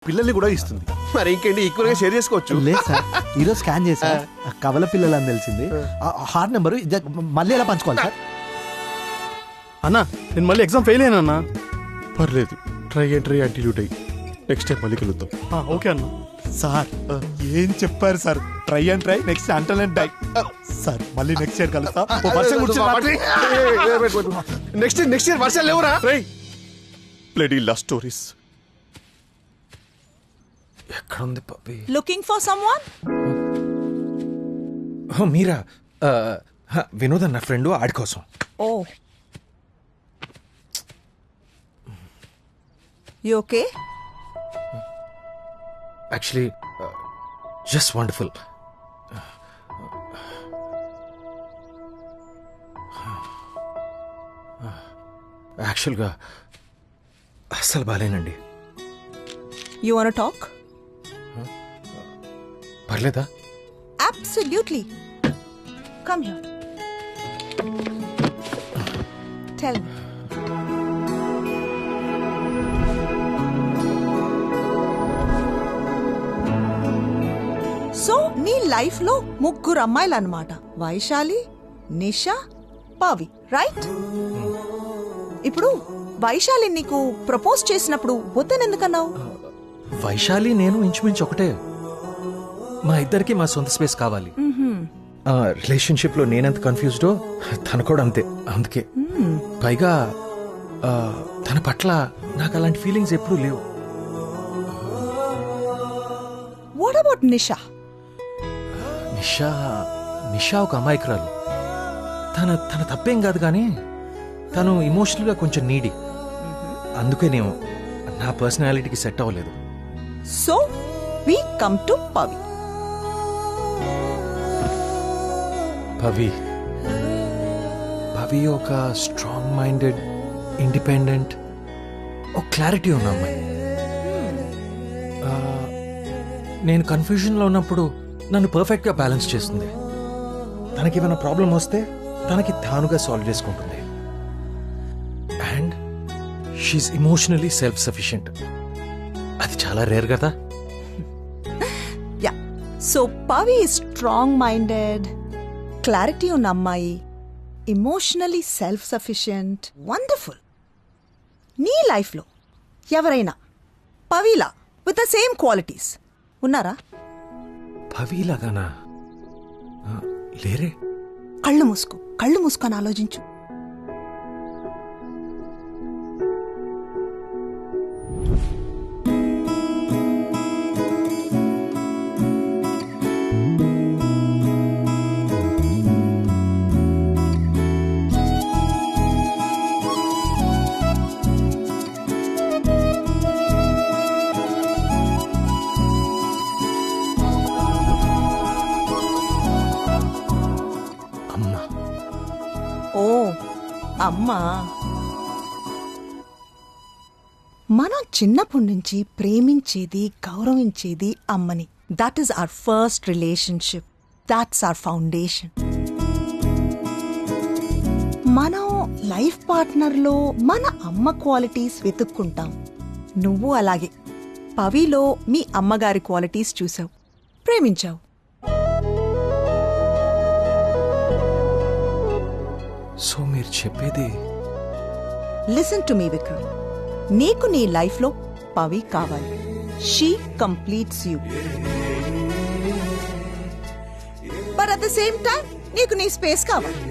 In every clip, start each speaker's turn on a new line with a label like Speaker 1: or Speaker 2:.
Speaker 1: పిల్లల్ని కూడా ఇస్తుంది. మరి ఇంకేంటి, ఈక్వల్ గా షేర్ చేసుకోవచ్చు.
Speaker 2: లేదు సార్, ఈరోజు స్కాన్ చేసా కవల పిల్లలు అని తెలిసింది. హార్ట్ నెంబరు మళ్ళీ ఎలా పంచుకోవాలి సార్?
Speaker 3: అన్నా నేను మళ్ళీ ఎగ్జామ్ ఫెయిల్ అయినా అన్నా.
Speaker 1: పర్లేదు, try and die. Next time మళ్ళీ కలుద్దాం.
Speaker 3: ఓకే అన్న.
Speaker 2: సార్ ఏం చెప్పారు sir? Try next until and die. Sir మళ్ళీ నెక్స్ట్ ఇయర్ కలుస్తా.
Speaker 1: నెక్స్ట్ ఇయర్ వర్షాలు లేవురా. Bloody love stories.
Speaker 4: ఎక్కడ ఉంది పప్పి?
Speaker 5: Looking for someone?
Speaker 4: మీరా? వినోద్ అన్న ఫ్రెండ్, ఆడి కోసం.
Speaker 5: Oh, you okay?
Speaker 4: Actually just wonderful. యాక్చువల్గా అస్సలు బాలేనండి.
Speaker 5: You want talk?
Speaker 4: పర్లేదా?
Speaker 5: Absolutely. Come here. Tell me. So నీ లైఫ్ లో ముగ్గురు అమ్మాయిలు అన్నమాట. వైశాలి, నిషా, పవి, రైట్? ఇప్పుడు వైశాలి నీకు ప్రపోజ్ చేసినప్పుడు వద్దని ఎందుకన్నావు?
Speaker 4: వైశాలి నేను ఇంచుమించు ఒకటే. మా ఇద్దరికి మా సొంత స్పేస్ కావాలి. రిలేషన్షిప్ లో నేనెంత కన్ఫ్యూజ్డో తను కూడా అంతే. అందుకే పైగా తన పట్ల నాకు అలాంటి ఫీలింగ్స్ ఎప్పుడూ లేవు.
Speaker 5: వాట్ అబౌట్ నిషా?
Speaker 4: నిషా ఒక అమాయకురాలు. తన తప్పేం కాదు, కానీ తను ఇమోషనల్ గా కొంచెం నీడి. అందుకే నేను నా పర్సనాలిటీకి సెట్ అవ్వలేదు.
Speaker 5: So we come to Pavi.
Speaker 4: Pavi ఒక స్ట్రాంగ్ మైండెడ్, ఇండిపెండెంట్, ఒక క్లారిటీ ఉన్న అమ్మాయి. నేను కన్ఫ్యూజన్లో ఉన్నప్పుడు నన్ను పర్ఫెక్ట్గా బ్యాలెన్స్ చేస్తుంది. తనకేమైనా ప్రాబ్లం వస్తే తనకి తానుగా సాల్వ్ చేసుకుంటుంది. And she emotionally self sufficient. అది చాలా రేర్ కదా.
Speaker 5: Yeah, so Pavi strong minded, clarity ఉన్న అమ్మాయి, ఇమోషనలీ సెల్ఫ్ సఫిషియెంట్. వండర్ఫుల్. నీ లైఫ్లో ఎవరైనా పవిలా విత్ ద సేమ్ క్వాలిటీస్ ఉన్నారా?
Speaker 4: పవిలాగానా? లేరే.
Speaker 5: కళ్ళు మూసుకొని ఆలోచించు. ఓ అమ్మా, మనం చిన్నప్పటి నుంచి ప్రేమించేది, గౌరవించేది అమ్మని. That is our first relationship. That's our foundation. మనం లైఫ్ పార్ట్నర్లో మన అమ్మ క్వాలిటీస్ వెతుక్కుంటాం. నువ్వు అలాగే పవిలో మీ అమ్మగారి క్వాలిటీస్ చూసావు, ప్రేమించావు.
Speaker 4: సో మీరు చెప్పేది?
Speaker 5: లిసన్ టు మీ విక్రమ్, నీకు నీ లైఫ్లో పవి కావాలి. She completes you. But at the same time నీకు నీ స్పేస్ కావాలి.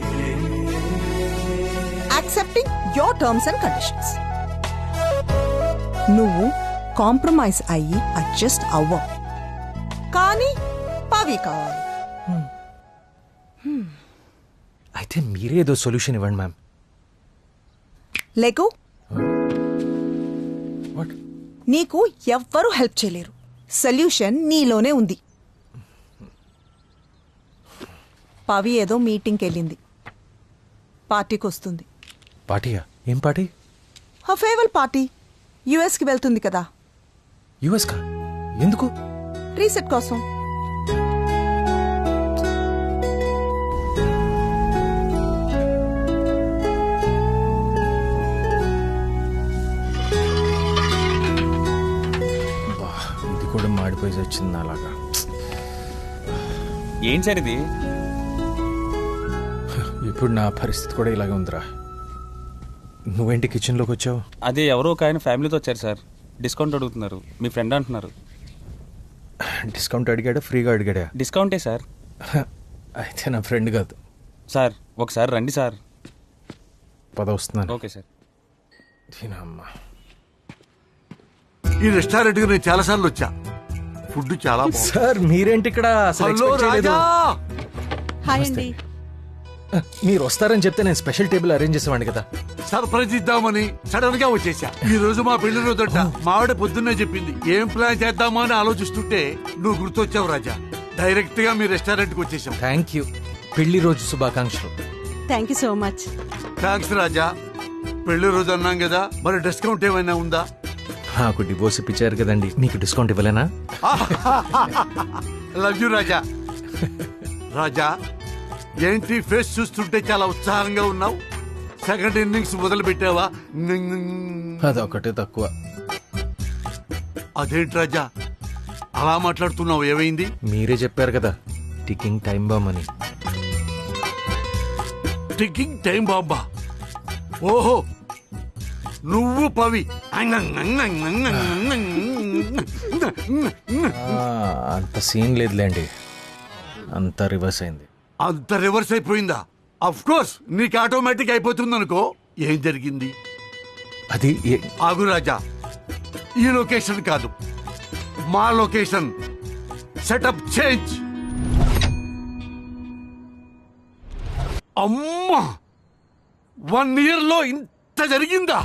Speaker 5: Accepting your terms and conditions. నువ్వు కాంప్రమైజ్ అయ్యి అడ్జస్ట్ అవ్వవు, కానీ పవి కావాలి.
Speaker 4: అయితే మీరే ఏదో సొల్యూషన్ ఇవ్వండి మ్యామ్.
Speaker 5: లెగో.
Speaker 4: వాట్?
Speaker 5: నీకు ఎవ్వరూ హెల్ప్ చేయలేరు. సొల్యూషన్ నీలోనే ఉంది. పవి ఏదో మీటింగ్కి వెళ్ళింది, పార్టీకి వస్తుంది.
Speaker 4: పార్టీయా? ఏం పార్టీ?
Speaker 5: Farewell party. యుఎస్కి వెళ్తుంది కదా.
Speaker 4: యుఎస్ కా? ఎందుకు?
Speaker 5: రీసెట్ కోసం.
Speaker 4: కూడా మాడిపోయి వచ్చింది అలాగా.
Speaker 6: ఏంటి సార్ ఇది?
Speaker 4: ఇప్పుడు నా పరిస్థితి కూడా ఇలాగే ఉందిరా. నువ్వేంటి కిచెన్లోకి వచ్చావు?
Speaker 6: అదే ఎవరో ఒక ఆయన ఫ్యామిలీతో వచ్చారు సార్. డిస్కౌంట్ అడుగుతున్నారు. మీ ఫ్రెండ్ అంటున్నారు.
Speaker 4: డిస్కౌంట్ అడిగాడా ఫ్రీగా అడిగాడా?
Speaker 6: డిస్కౌంటే సార్.
Speaker 4: అయితే నా ఫ్రెండ్ కాదు.
Speaker 6: సార్ ఒకసారి రండి సార్.
Speaker 4: పద వస్తున్నాను.
Speaker 6: Okay sir.
Speaker 4: దీనమ్మా.
Speaker 7: ఈ రెస్టారెంట్ కి నేను చాలా సార్లు వచ్చా. ఫుడ్ చాలా బాగుంది.
Speaker 4: సార్ మీరేంటి ఇక్కడ? అసలు
Speaker 7: హలో
Speaker 4: expect చేయలేదు.
Speaker 7: రాజా,
Speaker 5: హాయ్ అండి.
Speaker 4: మీరు వస్తారని చెప్తే నేను స్పెషల్ టేబుల్ అరేంజ్ చేసేవాడిని కదా.
Speaker 7: సర్ప్రైజ్ ఇద్దామని సడన్ గా వచ్చేసా. ఈ రోజు మా పెళ్లి రోజంట. మా ఆవిడ పొద్దున్నే చెప్పింది. ఏం ప్లాన్ చేద్దామా అని ఆలోచిస్తుంటే నువ్వు గుర్తొచ్చావు రాజా. డైరెక్ట్ గా మీ రెస్టారెంట్ కి వచ్చేసాం.
Speaker 4: Thank you. పెళ్లి రోజు శుభాకాంక్షలు.
Speaker 8: Thank you so much.
Speaker 7: Thanks Raja. పెళ్లి రోజు అన్నాం కదా, మరి డిస్కౌంట్ ఏమైనా ఉందా?
Speaker 4: నాకు డివోర్స్ ఇప్పించారు కదండి, మీకు డిస్కౌంట్ ఇవ్వలేనా?
Speaker 7: లవ్ యూ రాజా. రాజా, ఏంటి ఫేస్ చూస్తుంటే చాలా ఉత్సాహంగా ఉన్నావు? సెకండ్ ఇన్నింగ్స్ మొదలు పెట్టావా?
Speaker 4: అదొకటే తక్కువ.
Speaker 7: అదేంటి రాజా అలా మాట్లాడుతున్నావు? ఏమైంది?
Speaker 4: మీరే చెప్పారు కదా టికింగ్ టైం బాంబ్ అని.
Speaker 7: టికింగ్ టైం బాంబా? ఓహో, నువ్వు పవి.
Speaker 4: అంత సీన్ లేదులేండి, అంత రివర్స్ అయింది.
Speaker 7: అంత రివర్స్ అయిపోయిందా? అఫ్ కోర్స్ నీకు ఆటోమేటిక్ అయిపోతుంది అనుకో. ఏం జరిగింది?
Speaker 4: అది
Speaker 7: ఆగు రాజా, ఈ లొకేషన్ కాదు, మా లొకేషన్. Setup change. అమ్మా, 1 year లో ఇంత జరిగిందా?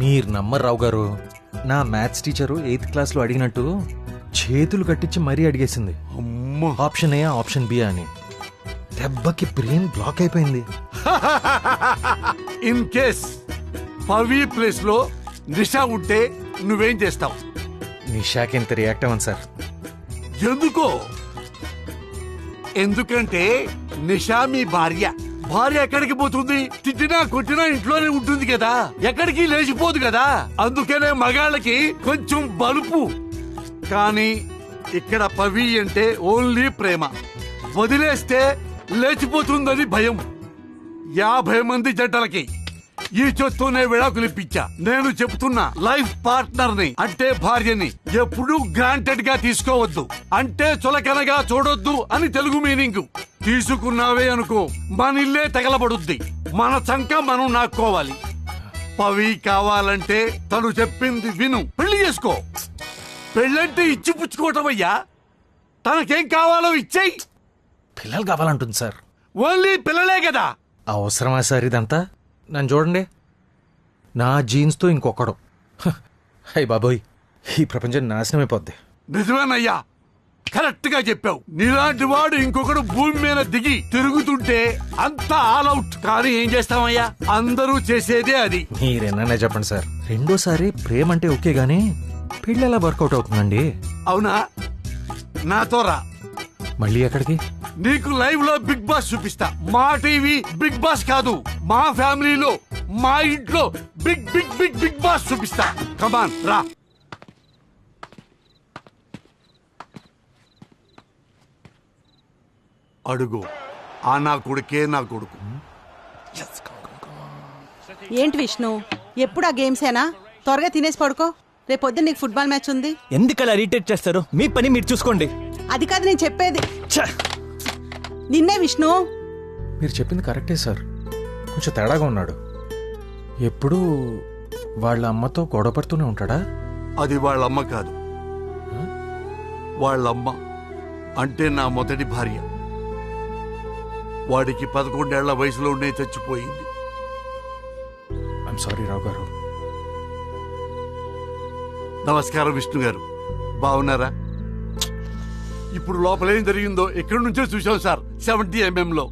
Speaker 4: మీరు నమ్మరు రావు గారు. నా మ్యాథ్స్ టీచరు 8th క్లాస్లో అడిగినట్టు చేతులు కట్టించి మరీ అడిగేసింది.
Speaker 7: అమ్మా,
Speaker 4: ఆప్షన్ ఏ ఆప్షన్ బి అని. దెబ్బకి బ్రెయిన్ బ్లాక్ అయిపోయింది.
Speaker 7: ఇన్ కేస్ పవి ప్లేస్ లో నిషా ఉంటే నువ్వేం చేస్తావు?
Speaker 4: నిషాకి ఎంత రియాక్ట్ అవ్వను సార్.
Speaker 7: ఎందుకో? ఎందుకంటే నిషా మీ భార్య. భార్య ఎక్కడికి పోతుంది? తిట్టినా కొట్టినా ఇంట్లోనే ఉంటుంది కదా, ఎక్కడికి లేచిపోదు కదా. అందుకనే మగాళ్ళకి కొంచెం బలుపు. కానీ ఇక్కడ పవి అంటే ఓన్లీ ప్రేమ. వదిలేస్తే లేచిపోతుందని భయం. 50 మంది జంటలకి ఈ చొత్తూనే విడాకులు ఇప్పించా. నేను చెప్తున్నా, లైఫ్ పార్ట్నర్ ని అంటే భార్యని ఎప్పుడూ గ్రాంటెడ్ గా తీసుకోవద్దు. అంటే చులకనగా చూడొద్దు అని తెలుగు మీనింగ్. తీసుకున్నావే అనుకో, మన ఇల్లే తగలబడుద్ది. మన చంక మనం నాక్కోవాలి. పవి కావాలంటే తను చెప్పింది విను, పెళ్లి చేసుకో. పెళ్ళంటే ఇచ్చి పుచ్చుకోవటం అయ్యా. తనకేం కావాలో ఇచ్చేయి.
Speaker 4: పిల్లలు కావాలంటుంది సార్.
Speaker 7: ఓన్లీ పిల్లలే కదా.
Speaker 4: అవసరమా సార్ ఇదంతా? నన్ను చూడండి, నా జీన్స్తో ఇంకొకడు. హై బాబోయ్, ఈ ప్రపంచం నాశనం అయిపోద్ది.
Speaker 7: నిజమేనయ్యా, కరెక్ట్ గా చెప్పావు. నీలాంటి వాడు ఇంకొకడు భూమి మీద దిగి తిరుగుతుంటే అంతా ఆల్ అవుట్. కానీ ఏం చేస్తామయ్యా, అందరూ చేసేదే అది.
Speaker 4: మీరేనా చెప్పండి సార్. రెండోసారి ప్రేమ అంటే ఓకే గానీ పెళ్ళి ఎలా వర్కౌట్ అవుతుందండి?
Speaker 7: అవునా? నాతో రా.
Speaker 4: మళ్ళీ ఎక్కడికి?
Speaker 7: నీకు లైవ్ లో బిగ్ బాస్ చూపిస్తా. మా టీవీ బిగ్ బాస్ కాదు, మా ఫ్యామిలీలో మా ఇంట్లో big big big Bigg Boss చూపిస్తా. కమాన్ రా. అడుగు. ఆ నా కొడుకే నా కొడుకు.
Speaker 8: ఏంటి విష్ణు, ఎప్పుడు ఆ గేమ్సేనా? త్వరగా తినేసి పడుకో, రేపొద్దున నీకు ఫుట్బాల్ మ్యాచ్ ఉంది.
Speaker 9: ఎందుకలా ఇరిటేట్ చేస్తారు? మీ పని మీరు చూసుకోండి.
Speaker 8: అది కాదు నేను చెప్పేది. నిన్నే విష్ణు.
Speaker 4: మీరు చెప్పింది కరెక్టే సార్, కొంచెం తేడాగా ఉన్నాడు. ఎప్పుడూ వాళ్ళ అమ్మతో గొడవ పడుతూనే ఉంటాడా?
Speaker 7: అది వాళ్ళమ్మ కాదు, వాళ్ళమ్మ అంటే నా మొదటి భార్య. వాడికి 11 ఏళ్ల వయసులోనే చచ్చిపోయింది.
Speaker 4: ఐఎమ్ సారీ రావు గారు.
Speaker 7: నమస్కారం విష్ణు గారు, బాగున్నారా? ఇప్పుడు లోపల ఏం జరిగిందో ఎక్కడి నుంచో చూసాం సార్. 70 mm లో.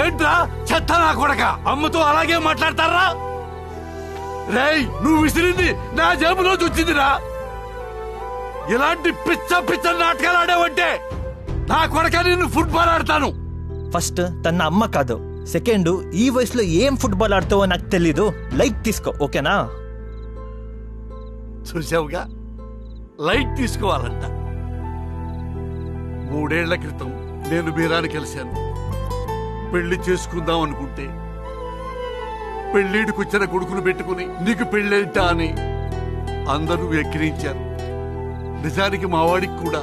Speaker 7: ఏంట్రా చెత్త నా కొడక, అమ్మతో అలాగే మాట్లాడతారా? రేయ్, నువ్వు విసిరింది నా జేబులో వచ్చిందిరా. ఇలాంటి పిచ్చ పిచ్చ నాటకాలు ఆడావంటే నా కొడక నిన్ను ఫుట్బాల్ ఆడతాను.
Speaker 9: ఫస్ట్ తన అమ్మ కాదు, సెకండ్ ఈ వయసులో ఏం ఫుట్బాల్ ఆడుతావో నాకు తెలీదు. లైట్ తీసుకో, ఓకేనా?
Speaker 7: చూసావుగా, లైట్ తీసుకోవాలంట. 3 ఏళ్ల క్రితం నేను మీరాని కలిశాను. పెళ్లి చేసుకుందాం అనుకుంటే పెళ్లిడికొచ్చిన కొడుకును పెట్టుకుని నీకు పెళ్ళేంటా అని అందరూ ఎక్కిరించారు. నిజానికి మా వాడికి కూడా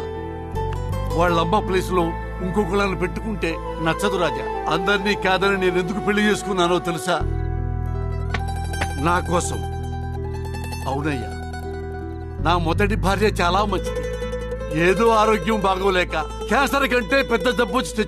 Speaker 7: వాళ్ళమ్మ ప్లేస్ లో ఇంకొకళ్ళని పెట్టుకుంటే నచ్చదు రాజా. అందరినీ కాదని నేను ఎందుకు పెళ్లి చేసుకున్నానో తెలుసా? నా కోసం. అవునయ్యా, నా మొదటి భార్య చాలా మంచిది. ఏదో ఆరోగ్యం బాగోలేక క్యాన్సర్ కంటే పెద్ద జబ్బు వచ్చి